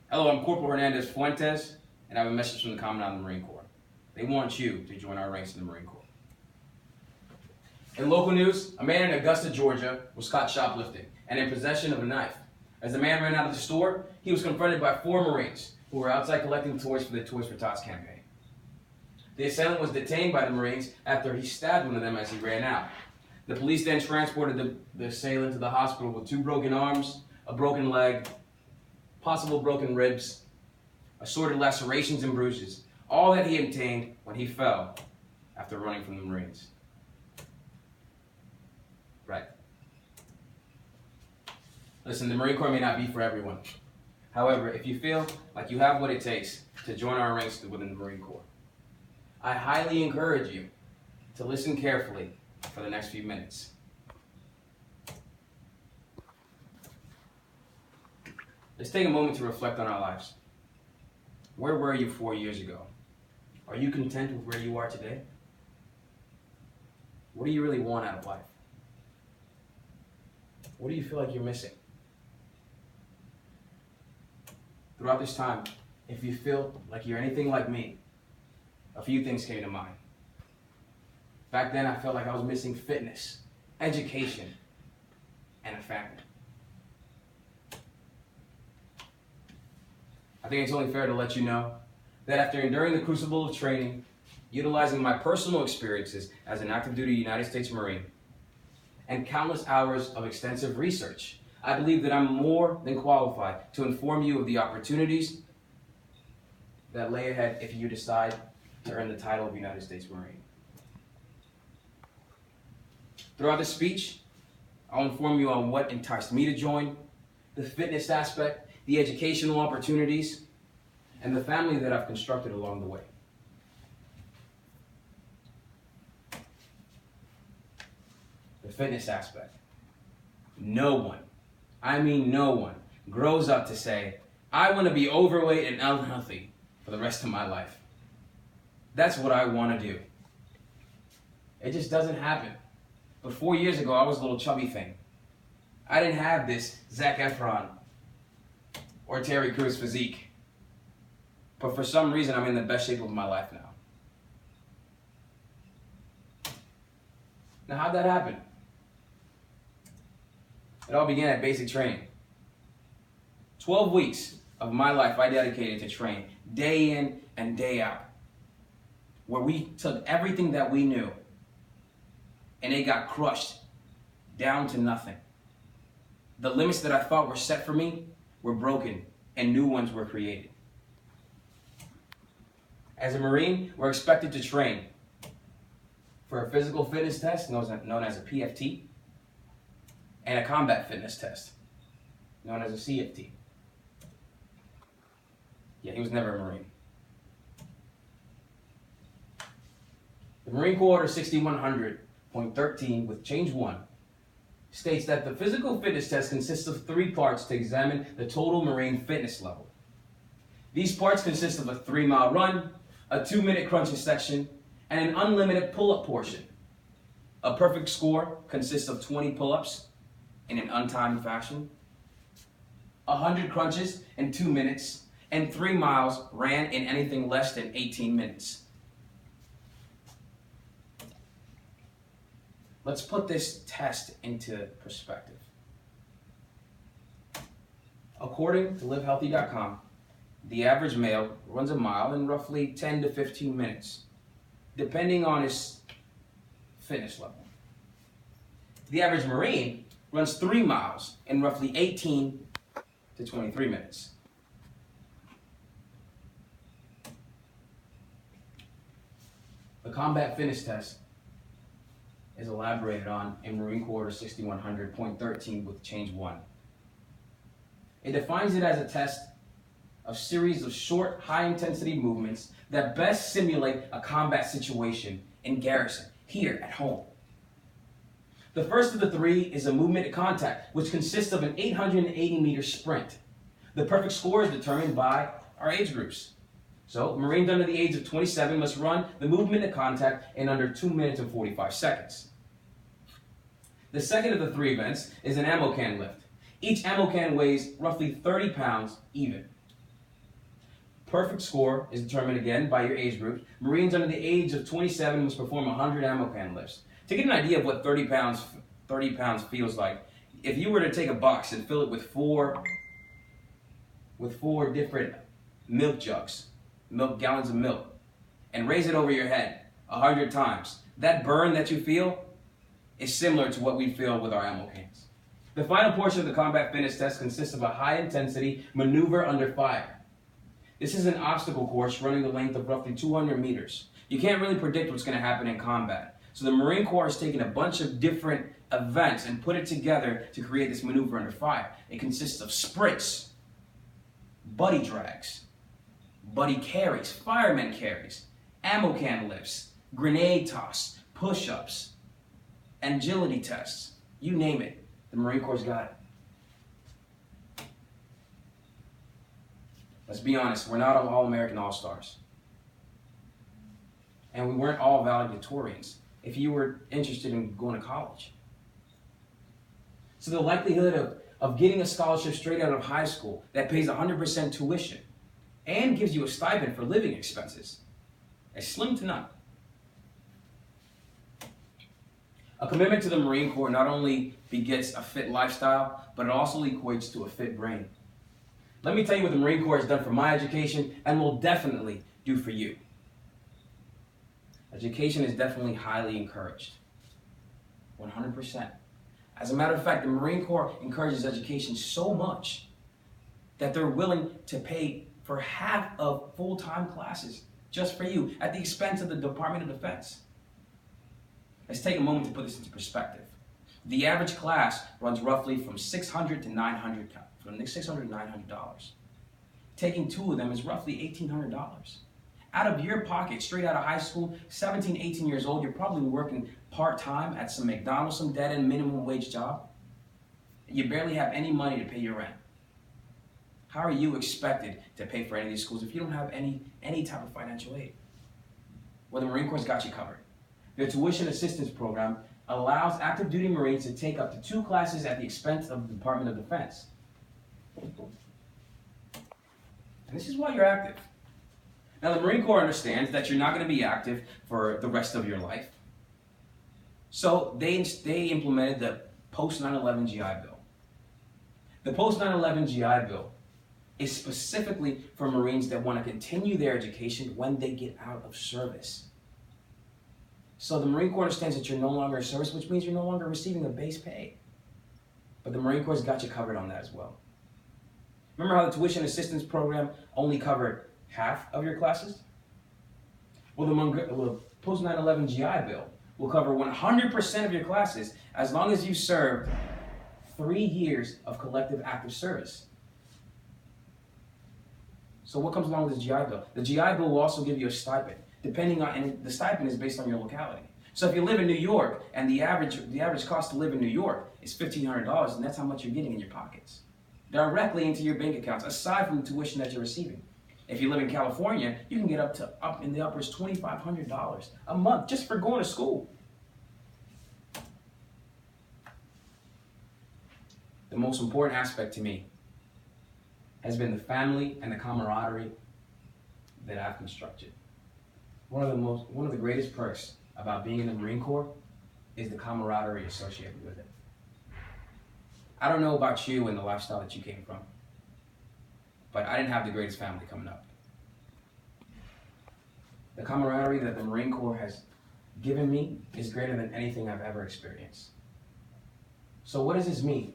Hello, I'm Corporal Hernandez Fuentes, and I have a message from the Commandant of the Marine Corps. They want you to join our ranks in the Marine Corps. In local news, a man in Augusta, Georgia was caught shoplifting and in possession of a knife. As the man ran out of the store, he was confronted by 4 Marines who were outside collecting toys for the Toys for Tots campaign. The assailant was detained by the Marines after he stabbed one of them as he ran out. The police then transported the assailant to the hospital with 2 broken arms, a broken leg, possible broken ribs, assorted lacerations and bruises, all that he obtained when he fell after running from the Marines. Right. Listen, the Marine Corps may not be for everyone. However, if you feel like you have what it takes to join our ranks within the Marine Corps, I highly encourage you to listen carefully for the next few minutes. Let's take a moment to reflect on our lives. Where were you 4 years ago? Are you content with where you are today? What do you really want out of life? What do you feel like you're missing? Throughout this time, if you feel like you're anything like me, a few things came to mind. Back then, I felt like I was missing fitness, education, and a family. I think it's only fair to let you know that after enduring the crucible of training, utilizing my personal experiences as an active duty United States Marine, and countless hours of extensive research, I believe that I'm more than qualified to inform you of the opportunities that lay ahead if you decide to earn the title of United States Marine. Throughout this speech, I'll inform you on what enticed me to join, the fitness aspect, the educational opportunities, and the family that I've constructed along the way. The fitness aspect. No one, I mean no one, grows up to say, I want to be overweight and unhealthy for the rest of my life. That's what I want to do. It just doesn't happen. But 4 years ago, I was a little chubby thing. I didn't have this Zac Efron or Terry Crews physique. But for some reason, I'm in the best shape of my life now. Now, how'd that happen? It all began at basic training. 12 weeks of my life I dedicated to train, day in and day out, where we took everything that we knew and it got crushed down to nothing. The limits that I thought were set for me were broken and new ones were created. As a Marine, we're expected to train for a physical fitness test known as a PFT and a combat fitness test known as a CFT. Yeah, he was never a Marine. The Marine Corps Order 6100.13 with change 1 states that the physical fitness test consists of 3 parts to examine the total Marine fitness level. These parts consist of a 3-mile run, a 2-minute crunching section, and an unlimited pull-up portion. A perfect score consists of 20 pull-ups in an untimed fashion, 100 crunches in 2 minutes, and 3 miles ran in anything less than 18 minutes. Let's put this test into perspective. According to LiveHealthy.com, the average male runs a mile in roughly 10 to 15 minutes, depending on his fitness level. The average Marine runs 3 miles in roughly 18 to 23 minutes. The combat fitness test is elaborated on in Marine Corps Order 6100.13 with change 1. It defines it as a test of series of short, high-intensity movements that best simulate a combat situation in garrison, here at home. The first of the 3 is a movement to contact, which consists of an 880-meter sprint. The perfect score is determined by our age groups. So, Marines under the age of 27 must run the movement to contact in under 2 minutes and 45 seconds. The second of the 3 events is an ammo can lift. Each ammo can weighs roughly 30 pounds even. Perfect score is determined again by your age groups. Marines under the age of 27 must perform 100 ammo can lifts. To get an idea of what 30 pounds feels like, if you were to take a box and fill it with four different milk jugs, gallons of milk, and raise it over your head 100 times, that burn that you feel is similar to what we feel with our ammo cans. The final portion of the combat fitness test consists of a high-intensity maneuver under fire. This is an obstacle course running the length of roughly 200 meters. You can't really predict what's going to happen in combat. So the Marine Corps has taken a bunch of different events and put it together to create this maneuver under fire. It consists of sprints, buddy drags, buddy carries, fireman carries, ammo can lifts, grenade toss, push-ups, agility tests. You name it, the Marine Corps got it. Let's be honest, we're not all-American all-stars. And we weren't all valedictorians if you were interested in going to college. So the likelihood of getting a scholarship straight out of high school that pays 100% tuition and gives you a stipend for living expenses is slim to none. A commitment to the Marine Corps not only begets a fit lifestyle, but it also equates to a fit brain. Let me tell you what the Marine Corps has done for my education and will definitely do for you. Education is definitely highly encouraged. 100%. As a matter of fact, the Marine Corps encourages education so much that they're willing to pay for half of full-time classes just for you at the expense of the Department of Defense. Let's take a moment to put this into perspective. The average class runs roughly from $600 to $900. From $600 to $900. Taking two of them is roughly $1,800. Out of your pocket, straight out of high school, 17, 18 years old, you're probably working part-time at some McDonald's, some dead-end minimum wage job. You barely have any money to pay your rent. How are you expected to pay for any of these schools if you don't have any type of financial aid? Well, the Marine Corps got you covered. Their tuition assistance program allows active duty Marines to take up to 2 classes at the expense of the Department of Defense. And this is why you're active. Now, the Marine Corps understands that you're not going to be active for the rest of your life. So they implemented the post-9/11 GI Bill. The post-9/11 GI Bill is specifically for Marines that want to continue their education when they get out of service. So the Marine Corps understands that you're no longer in service, which means you're no longer receiving a base pay. But the Marine Corps has got you covered on that as well. Remember how the tuition assistance program only covered half of your classes? Well, the post-9/11 GI Bill will cover 100% of your classes as long as you served 3 years of collective active service. So what comes along with the GI Bill? The GI Bill will also give you a stipend, and the stipend is based on your locality. So if you live in New York and the average cost to live in New York is $1,500, and that's how much you're getting in your pockets, directly into your bank accounts, aside from the tuition that you're receiving. If you live in California, you can get up in the uppers $2,500 a month just for going to school. The most important aspect to me has been the family and the camaraderie that I've constructed. One of the greatest perks about being in the Marine Corps is the camaraderie associated with it. I don't know about you and the lifestyle that you came from, but I didn't have the greatest family coming up. The camaraderie that the Marine Corps has given me is greater than anything I've ever experienced. So what does this mean?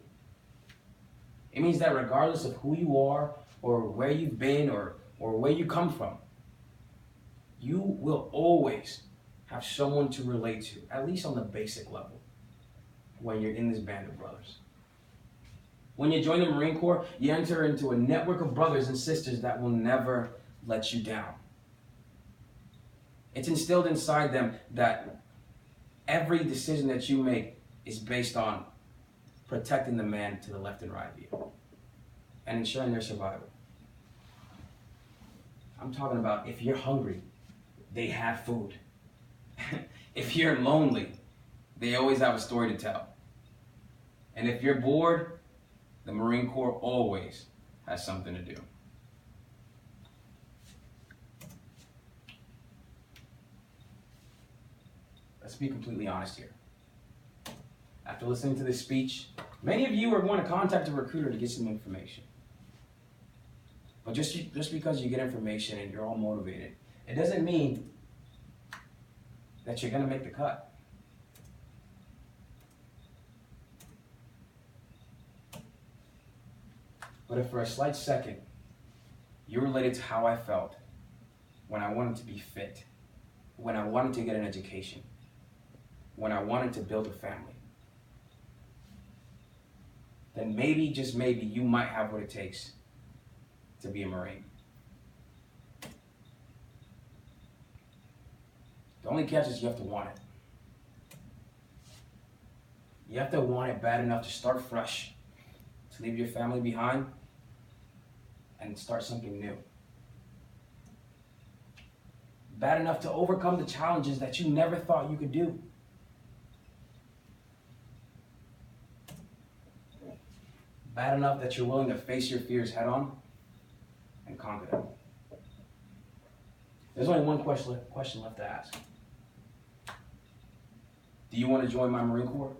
It means that regardless of who you are or where you've been or where you come from, you will always have someone to relate to, at least on the basic level, when you're in this band of brothers. When you join the Marine Corps, you enter into a network of brothers and sisters that will never let you down. It's instilled inside them that every decision that you make is based on protecting the man to the left and right of you and ensuring their survival. I'm talking about if you're hungry, they have food. If you're lonely, they always have a story to tell. And if you're bored, the Marine Corps always has something to do. Let's be completely honest here. After listening to this speech, many of you are going to contact a recruiter to get some information. But just because you get information and you're all motivated, it doesn't mean that you're going to make the cut. But if for a slight second you related to how I felt when I wanted to be fit, when I wanted to get an education, when I wanted to build a family, then maybe, just maybe, you might have what it takes to be a Marine. The only catch is you have to want it. You have to want it bad enough to start fresh, to leave your family behind, and start something new. Bad enough to overcome the challenges that you never thought you could do. Bad enough that you're willing to face your fears head on and conquer them. There's only one question left to ask. Do you want to join my Marine Corps?